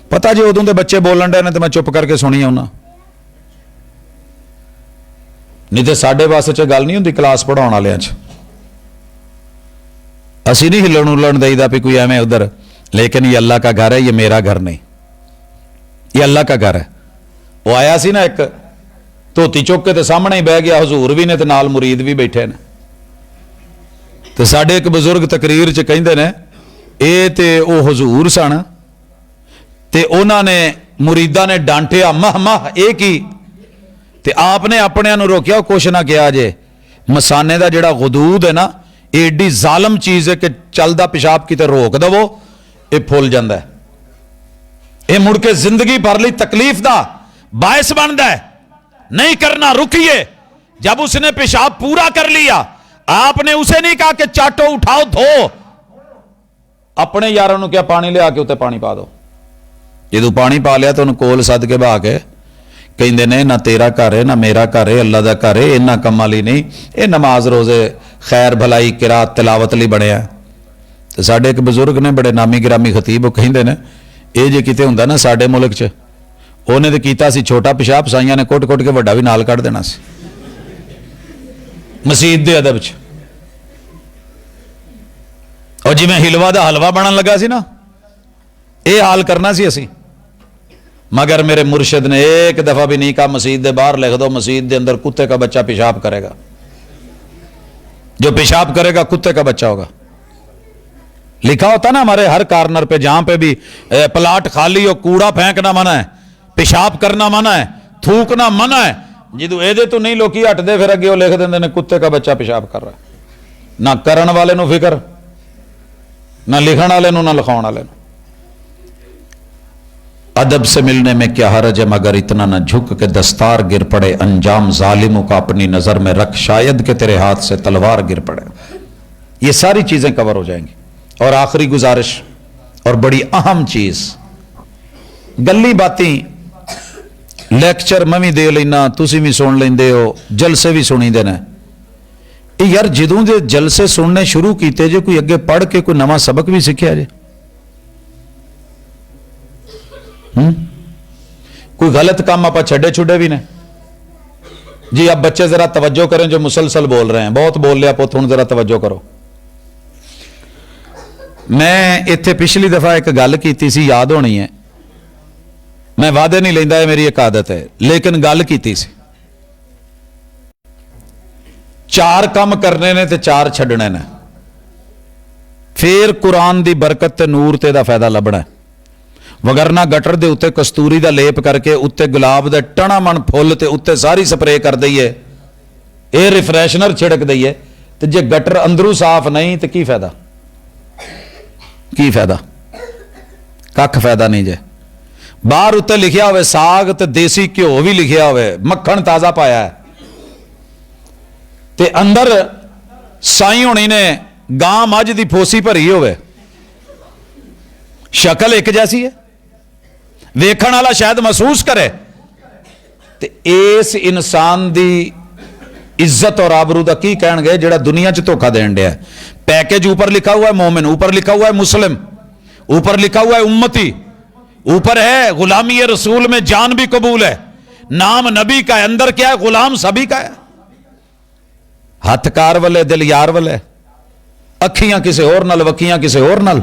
[SPEAKER 1] پتہ جی ادوں دے بچے بولن ڈے نے تو میں چپ کر کے سنی ہونا, نہیں تو ساڈے واسطے چ گل نہیں ہوندی کلاس پڑھاؤਣ والے چ. اسی نہیں ہلن ہلن دئی دا بھی کوئی ایویں ادھر, لیکن یہ اللہ کا گھر ہے, یہ میرا گھر نہیں, یہ اللہ کا گھر ہے. وہ آیا سی نا ایک دھوتی چک کے تے سامنے ہی بہ گیا, حضور بھی نے تے نال مرید بھی بیٹھے نے. تے ساڈے ایک بزرگ تقریر چ کہندے نے اے تے او حضور سن تے انہاں نے مریداں نے ڈانٹیا ماہ ماہ اے کی, تے آپ نے اپنے نو روکیا, کچھ نہ کیا جے. مسانے دا جڑا غدود ہے نا, ایڈی ظالم چیز ہے کہ چلدا پیشاب کیتے روک دو اے پھول جاندا ہے. اے مڑ کے زندگی بھر لی تکلیف دا باعث بنتا ہے. نہیں کرنا, رکیے. جب اس نے پیشاب پورا کر لیا, آپ نے اسے نہیں کہا کہ چاٹو اٹھاؤ دھو, اپنے یاروں نے کیا پانی لے آ کے اتنے پانی پا دو. جدو پانی پا لیا تو انہوں کول سد کے بہا کے کہندے نے نہ تیرا گھر ہے نہ میرا گھر ہے, اللہ دا گھر ہے, انہاں کماں لئی نہیں, اے نماز روزے خیر بھلائی قرات تلاوت لئی بنیا. تو ساڈے ایک بزرگ نے بڑے نامی گرامی خطیب, وہ کہندے نے اے جے کتے ہوندا نا ساڈے ملک چ, اونے تے کیتا سی چھوٹا پیشاب, سائیاں نے کٹ کٹ کے وڈا بھی نال کڈ دینا سی مسجد دے ادب چ. اور جی میں ہلوا دا حلوا بنن لگا سی نا, اے حال کرنا سی اسی. مگر میرے مرشد نے ایک دفعہ بھی نہیں کہا مسجد دے باہر لکھ دو مسجد دے اندر کتے کا بچہ پیشاب کرے گا, جو پیشاب کرے گا کتے کا بچہ ہوگا. لکھا ہوتا نا ہمارے ہر کارنر پہ, جہاں پہ بھی پلاٹ خالی ہو, کوڑا پھینکنا منع ہے, پیشاب کرنا منع ہے, تھوکنا منع ہے. جدو اے دے تو نہیں لوکی ہٹ دے, پھر اگے وہ لکھ دیں کتے کا بچہ پیشاب کر رہا ہے. نہ کرن والے نو فکر, نہ لکھن والے نو, نہ لکھاؤن والے نو. ادب سے ملنے میں کیا حرج ہے, مگر اتنا نہ جھک کہ دستار گر پڑے, انجام ظالموں کا اپنی نظر میں رکھ, شاید کہ تیرے ہاتھ سے تلوار گر پڑے. یہ ساری چیزیں کور ہو جائیں گی. اور آخری گزارش اور بڑی اہم چیز, گلی باتیں لیکچر میں بھی دے لینا, تسی بھی سن لیندے ہو, جلسے بھی سنی دے نے. یار جدوں دے جلسے سننے شروع کیتے جے, کوئی اگے پڑھ کے کوئی نواں سبق بھی سیکھیا جے, کوئی غلط کام آپ چھڑے چھڑے بھی نے. جی اب بچے ذرا توجہ کریں جو مسلسل بول رہے ہیں, بہت بول لیا پوت, ہن ذرا توجہ کرو. میں اتنے پچھلی دفعہ ایک گل کیتی سی, یاد ہونی ہے, میں وعدے نہیں لینا, ہے میری ایک عادت ہے, لیکن گل کیتی سی. 4 کام کرنے نے تے 4 چھڈنے نے, پھر قرآن دی برکت تے نور تے دا فائدہ لبنا ہے. وگرنہ گٹر دے اتے کستوری دا لیپ کر کے اتے گلاب دے ٹنا من پھول تے اتے ساری سپرے کر دئیے, اے ریفریشنر چھڑک دئیے, تے جے گٹر اندروں صاف نہیں تے کی فائدہ, کی فائدہ, کھ فائدہ نہیں. جے باہر اتنے لکھیا ہوئے ساگ تے دیسی گھیو بھی لکھیا ہوئے, مکھن تازہ پایا ہے, تے اندر سائی ہونی نے گاں مجھ دی پھوسی بھری ہوئے, شکل ایک جیسی ہے, ویکھن والا شاید محسوس کرے, تے اس انسان دی عزت اور آبرو دا کی کہن گے جڑا دنیا چ دھوکا دین دیا ہے. پیکج اوپر لکھا ہوا ہے مومن, اوپر لکھا ہوا ہے مسلم, اوپر لکھا ہوا ہے امتی, اوپر ہے غلامی رسول میں جان بھی قبول ہے, نام نبی کا ہے, اندر کیا ہے غلام سبھی کا ہے. ہاتھ کار والے دل یار والے, اکھیاں کسے اور نال, وکیاں کسے اور نال,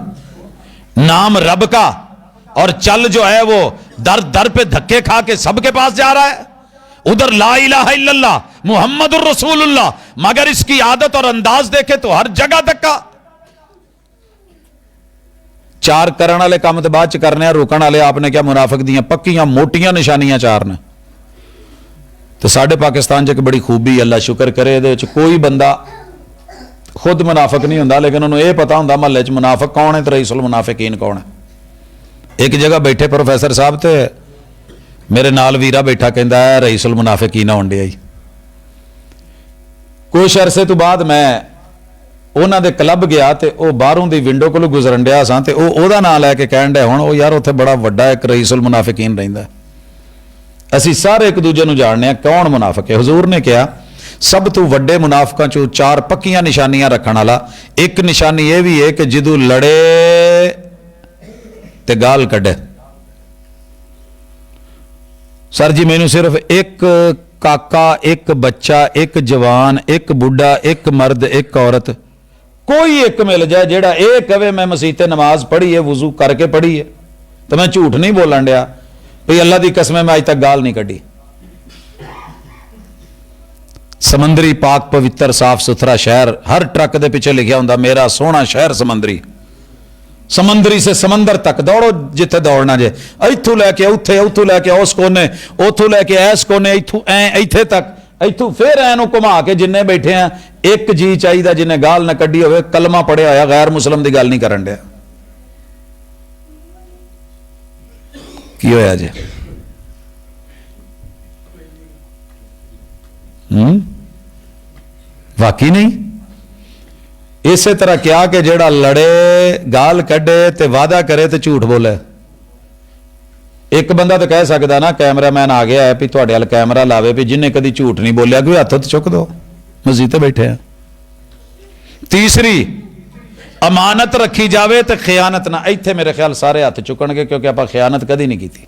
[SPEAKER 1] نام رب کا, اور چل جو ہے وہ در در پہ دھکے کھا کے سب کے پاس جا رہا ہے. ادھر لا الہ الا اللہ محمد الرسول اللہ, مگر اس کی عادت اور انداز دیکھے تو ہر جگہ دھکا. 4 کرن والے کام تے بعد چ کرنے, روکن والے آپ نے کیا منافق دیاں پکیاں موٹیاں نشانیاں 4 نے. تو ساڈے پاکستان چ ایک بڑی خوبی, اللہ شکر کرے, دے وچ کوئی بندہ خود منافق نہیں ہوندا, لیکن انہوں یہ پتا ہوندا محلے چ منافق کون ہے تے رئیس المنافقین کون ہے. ایک جگہ بیٹھے پروفیسر صاحب تے میرے نال ویرا بیٹھا کہندا ہے رئیس المنافقین ہون ڈیا. کچھ عرصے تو بعد میں ਉਹਨਾਂ ਦੇ ਕਲੱਬ ਗਿਆ ਤੇ ਉਹ ਬਾਹਰੋਂ ਦੀ ਵਿੰਡੋ ਕੋਲੋਂ ਗੁਜ਼ਰਨ ਡਿਆ ਸਾਂ ਤੇ ਉਹ ਉਹਦਾ ਨਾਂ ਲੈ ਕੇ ਕਹਿਣ ਡਿਆ ਹੁਣ ਉਹ ਯਾਰ ਉੱਥੇ ਬੜਾ ਵੱਡਾ ਇੱਕ ਰਈਸੁਲ ਮੁਨਾਫਿਕੀਨ ਰਹਿੰਦਾ। ਅਸੀਂ ਸਾਰੇ ਇੱਕ ਦੂਜੇ ਨੂੰ ਜਾਣਦੇ ਹਾਂ ਕੌਣ ਮੁਨਾਫਿਕ ਹੈ। ਹਜ਼ੂਰ ਨੇ ਕਿਹਾ ਸਭ ਤੋਂ ਵੱਡੇ ਮੁਨਾਫਿਕਾਂ ਚੋਂ 4 ਪੱਕੀਆਂ ਨਿਸ਼ਾਨੀਆਂ ਰੱਖਣ ਵਾਲਾ ਇੱਕ ਨਿਸ਼ਾਨੀ ਇਹ ਵੀ ਹੈ ਕਿ ਜਦੋਂ ਲੜੇ ਤੇ ਗਾਲ ਕੱਢੇ। ਸਰ ਜੀ ਮੈਨੂੰ ਸਿਰਫ ਇੱਕ ਕਾਕਾ, ਇੱਕ ਬੱਚਾ, ਇੱਕ ਜਵਾਨ, ਇੱਕ ਬੁੱਢਾ, ਇੱਕ ਮਰਦ, ਇੱਕ ਔਰਤ, ਕੋਈ ਇੱਕ ਮਿਲ ਜਾਏ ਜਿਹੜਾ ਇਹ ਕਵੇ ਮੈਂ ਮਸੀਹ ਤੇ ਨਮਾਜ਼ ਪੜ੍ਹੀ ਹੈ, ਵਜ਼ੂ ਕਰਕੇ ਪੜ੍ਹੀ ਹੈ, ਤਾਂ ਮੈਂ ਝੂਠ ਨਹੀਂ ਬੋਲਣ ਡਿਆ ਭਈ ਅੱਲਾ ਦੀ ਕਸਮ ਮੈਂ ਅੱਜ ਤੱਕ ਗਾਲ ਨਹੀਂ ਕੱਢੀ। ਸਮੁੰਦਰੀ ਪਾਕ ਪਵਿੱਤਰ ਸਾਫ ਸੁਥਰਾ ਸ਼ਹਿਰ, ਹਰ ਟਰੱਕ ਦੇ ਪਿੱਛੇ ਲਿਖਿਆ ਹੁੰਦਾ ਮੇਰਾ ਸੋਹਣਾ ਸ਼ਹਿਰ ਸਮੁੰਦਰੀ। ਸਮੁੰਦਰੀ ਸੇ ਸਮੁੰਦਰ ਤੱਕ ਦੌੜੋ ਜਿੱਥੇ ਦੌੜਨਾ ਜੇ, ਇੱਥੋਂ ਲੈ ਕੇ ਉੱਥੇ, ਉੱਥੋਂ ਲੈ ਕੇ ਉਸ ਕੋਨੇ, ਉੱਥੋਂ ਲੈ ਕੇ ਇਸ ਕੋਨੇ, ਇੱਥੋਂ ਇੱਥੇ ਤੱਕ, ਇੱਥੋਂ ਫਿਰ ਐ ਨੂੰ ਘੁਮਾ ਕੇ ਜਿੰਨੇ ਬੈਠੇ ਆ ਇੱਕ ਜੀ ਚਾਹੀਦਾ ਜਿਹਨੇ ਗਾਲ ਨਾ ਕੱਢੀ ਹੋਵੇ, ਕਲਮਾ ਪੜਿਆ ਹੋਇਆ, ਗੈਰ ਮੁਸਲਮ ਦੀ ਗੱਲ ਨਹੀਂ ਕਰਨ ਡਿਆ। ਕੀ ਹੋਇਆ ਜੇ? ਵਾਕਈ ਨਹੀਂ। ਇਸੇ ਤਰ੍ਹਾਂ ਕਿਹਾ ਕਿ ਜਿਹੜਾ ਲੜੇ, ਗਾਲ ਕੱਢੇ ਤੇ ਵਾਅਦਾ ਕਰੇ ਤੇ ਝੂਠ ਬੋਲੇ। ਇੱਕ ਬੰਦਾ ਤਾਂ ਕਹਿ ਸਕਦਾ ਨਾ ਕੈਮਰਾਮੈਨ ਆ ਗਿਆ ਹੈ ਵੀ ਤੁਹਾਡੇ ਵੱਲ ਕੈਮਰਾ ਲਾਵੇ ਵੀ ਜਿਹਨੇ ਕਦੀ ਝੂਠ ਨਹੀਂ ਬੋਲਿਆ ਕੋਈ ਹੱਥ ਉੱਤੇ ਚੁੱਕ ਦੋ, ਮਸਜਿਦ ਤੇ ਬੈਠੇ ਆ। ਤੀਸਰੀ ਅਮਾਨਤ ਰੱਖੀ ਜਾਵੇ ਤੇ ਖਿਆਨਤ ਨਾ। ਇੱਥੇ ਮੇਰੇ ਖਿਆਲ ਸਾਰੇ ਹੱਥ ਚੁੱਕਣਗੇ ਕਿਉਂਕਿ ਆਪਾਂ ਖਿਆਨਤ ਕਦੀ ਨਹੀਂ ਕੀਤੀ।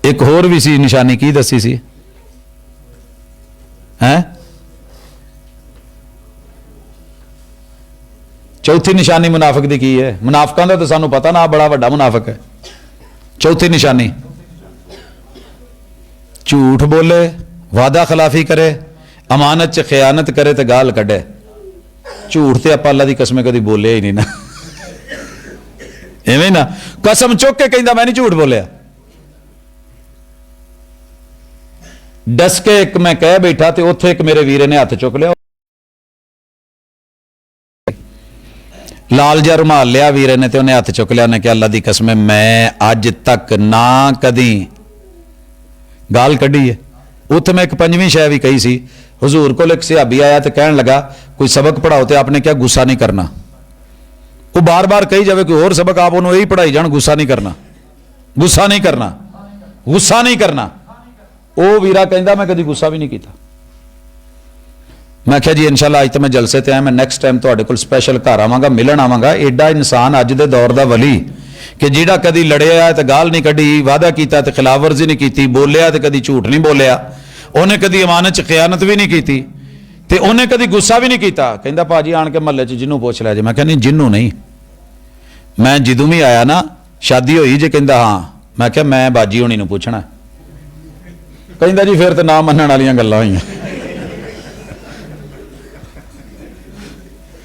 [SPEAKER 1] ਇੱਕ ਹੋਰ ਵੀ ਸੀ ਨਿਸ਼ਾਨੀ, ਕੀ ਦੱਸੀ ਸੀ ਹੈ? ਚੌਥੀ ਨਿਸ਼ਾਨੀ ਮੁਨਾਫਿਕ ਦੀ ਕੀ ਹੈ? ਮੁਨਾਫਿਕਾਂ ਦਾ ਤਾਂ ਸਾਨੂੰ ਪਤਾ ਨਾ ਬੜਾ ਵੱਡਾ ਮੁਨਾਫਿਕ ਹੈ। ਚੌਥੀ ਨਿਸ਼ਾਨੀ ਝੂਠ ਬੋਲੇ, ਵਾਦਾ ਖਿਲਾਫੀ ਕਰੇ, ਅਮਾਨਤ ਚ ਖਿਆਨਤ ਕਰੇ ਤੇ ਗਾਲ ਕੱਢੇ। ਝੂਠ ਤੇ ਆਪਾਂ ਅੱਲਾ ਦੀ ਕਸਮ ਕਦੀ ਬੋਲਿਆ ਹੀ ਨਹੀਂ ਨਾ। ਐਵੇਂ ਨਾ ਕਸਮ ਚੁੱਕ ਕੇ ਕਹਿੰਦਾ ਮੈਂ ਨਹੀਂ ਝੂਠ ਬੋਲਿਆ। ਡਸ ਕੇ ਇੱਕ ਮੈਂ ਕਹਿ ਬੈਠਾ ਤੇ ਉੱਥੇ ਇੱਕ ਮੇਰੇ ਵੀਰੇ ਨੇ ਹੱਥ ਚੁੱਕ ਲਿਆ, ਲਾਲ ਜਿਹਾ ਰੁਮਾਲ ਲਿਆ ਵੀਰੇ ਨੇ ਤੇ ਉਹਨੇ ਹੱਥ ਚੁੱਕ ਲਿਆ। ਉਹਨੇ ਕਿਹਾ ਅੱਲਾ ਦੀ ਕਸਮ ਮੈਂ ਅੱਜ ਤੱਕ ਨਾ ਕਦੀ ਗਾਲ ਕੱਢੀ ਹੈ। ਉੱਥੇ ਮੈਂ ਇੱਕ ਪੰਜਵੀਂ ਸ਼ੈ ਵੀ ਕਹੀ ਸੀ। ਹਜ਼ੂਰ ਕੋਲ ਇੱਕ ਸਿਹਾਬੀ ਆਇਆ ਤੇ ਕਹਿਣ ਲੱਗਾ ਕੋਈ ਸਬਕ ਪੜਾਓ ਤੇ ਆਪਨੇ ਕਿਹਾ ਗੁੱਸਾ ਨਹੀਂ ਕਰਨਾ। ਉਹ ਬਾਰ-ਬਾਰ ਕਹੀ ਜਾਵੇ ਕੋਈ ਹੋਰ ਸਬਕ ਆਪ ਉਹਨੂੰ ਇਹੀ ਪੜਾਈ ਜਾਣ, ਗੁੱਸਾ ਨਹੀਂ ਕਰਨਾ, ਗੁੱਸਾ ਨਹੀਂ ਕਰਨਾ, ਗੁੱਸਾ ਨਹੀਂ ਕਰਨਾ। ਉਹ ਵੀਰਾ ਕਹਿੰਦਾ ਮੈਂ ਕਦੀ ਗੁੱਸਾ ਵੀ ਨਹੀਂ ਕੀਤਾ। ਮੈਂ ਕਿਹਾ ਜੀ ਇਨਸ਼ਾਅੱਲਾ ਅੱਜ ਤਾਂ ਮੈਂ ਜਲਸੇ ਤੇ ਆਇਆ, ਮੈਂ ਨੈਕਸਟ ਟਾਈਮ ਤੁਹਾਡੇ ਕੋਲ ਸਪੈਸ਼ਲ ਘਰ ਆਵਾਂਗਾ, ਮਿਲਣ ਆਵਾਂਗਾ। ਐਡਾ ਇਨਸਾਨ ਅੱਜ ਦੇ ਦੌਰ ਦਾ ਵਲੀ ਕਿ ਜਿਹੜਾ ਕਦੀ ਲੜਿਆ ਤੇ ਗਾਲ ਨਹੀਂ ਕੱਢੀ, ਵਾਅਦਾ ਕੀਤਾ ਤੇ ਖਿਲਾਫ ਵਰਜ਼ੀ ਨਹੀਂ ਕੀਤੀ, ਬੋਲਿਆ ਤੇ ਕਦੀ ਝੂਠ ਨਹੀਂ ਬੋਲਿਆ, ਉਹਨੇ ਕਦੀ ਅਮਾਨਤ ਚ ਖਿਆਨਤ ਵੀ ਨਹੀਂ ਕੀਤੀ ਤੇ ਉਹਨੇ ਕਦੀ ਗੁੱਸਾ ਵੀ ਨਹੀਂ ਕੀਤਾ। ਕਹਿੰਦਾ ਭਾਜੀ ਆਣ ਕੇ ਮਹੱਲੇ ਚ ਜਿਹਨੂੰ ਪੁੱਛ ਲਿਆ ਜੇ। ਮੈਂ ਕਿਹਾ ਨਹੀਂ ਜਿਹਨੂੰ ਨਹੀਂ, ਮੈਂ ਜਦੋਂ ਵੀ ਆਇਆ ਨਾ ਸ਼ਾਦੀ ਹੋਈ ਜੇ? ਕਹਿੰਦਾ ਹਾਂ। ਮੈਂ ਕਿਹਾ ਮੈਂ ਬਾਜੀ ਹੋਣੀ ਨੂੰ ਪੁੱਛਣਾ। ਕਹਿੰਦਾ ਜੀ ਫਿਰ ਤੇ ਨਾ ਮੰਨਣ ਵਾਲੀਆਂ ਗੱਲਾਂ ਹੋਈਆਂ,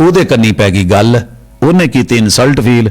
[SPEAKER 1] ਉਹਦੇ ਕੰਨੀ ਪੈ ਗਈ ਗੱਲ, ਉਹਨੇ ਕੀਤੀ ਇਨਸਲਟ ਫੀਲ,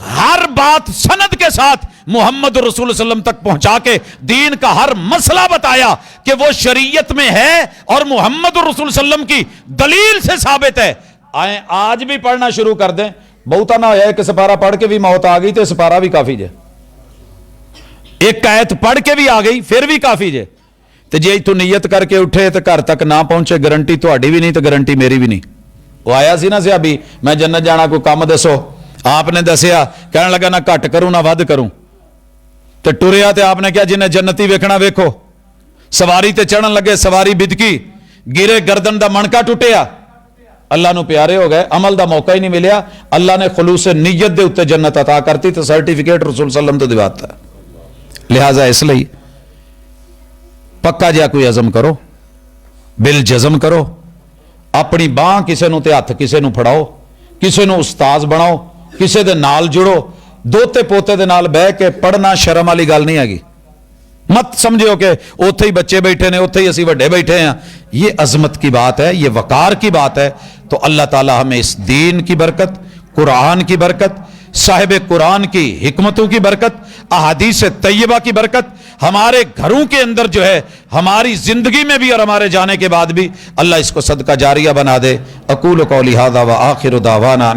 [SPEAKER 1] ہر بات سند کے ساتھ محمد رسول صلی اللہ علیہ وسلم تک پہنچا کے دین کا ہر مسئلہ بتایا کہ وہ شریعت میں ہے اور محمد رسول صلی اللہ علیہ وسلم کی دلیل سے ثابت ہے. آئیں آج بھی پڑھنا شروع کر دیں. بہتا نہ ہویا کہ سپارہ پڑھ کے بھی موت آ گئی تو سپارہ بھی کافی جے, ایک آیت پڑھ کے بھی آ گئی پھر بھی کافی جے. تو جی تو نیت کر کے اٹھے تو گھر تک نہ پہنچے, گارنٹی تہاڈی بھی نہیں تو گارنٹی میری بھی نہیں. وہ آیا سی نا صحابی, میں جنت جانا کوئی کام دسو, آپ نے دسیا, کہنے لگا نہ گھٹ کروں نہ ود کروں, تو ٹریا تے آپ نے کیا جنہیں جنتی ویکھنا ویکھو. سواری تے چڑھن لگے, سواری بدکی, گرے, گردن دا منکا ٹوٹیا, اللہ نو پیارے ہو گئے, عمل دا موقع ہی نہیں ملیا. اللہ نے خلوص نیت دے اتے جنت عطا کرتی تو سرٹیفکیٹ رسول صلی اللہ علیہ وسلم تو دیواتا. لہذا اس لئی پکا جا کوئی عزم کرو, بل جزم کرو, اپنی باں کسے نو تے ہاتھ کسے نو پھڑاؤ, کسے نو استاذ بناؤ, کسے دے نال جڑو, دوتے پوتے دے نال بہ کے پڑھنا شرم والی گل نہیں ہے. مت سمجھو کہ اوتھے ہی بچے بیٹھے نے, اوتھے ہی اسی وڈے بیٹھے ہیں. یہ عظمت کی بات ہے, یہ وقار کی بات ہے. تو اللہ تعالی ہمیں اس دین کی برکت, قرآن کی برکت, صاحب قرآن کی حکمتوں کی برکت, احادیث طیبہ کی برکت ہمارے گھروں کے اندر جو ہے, ہماری زندگی میں بھی اور ہمارے جانے کے بعد بھی اللہ اس کو صدقہ جاریہ بنا دے. اقول قولی ھذا وآخر دعوانا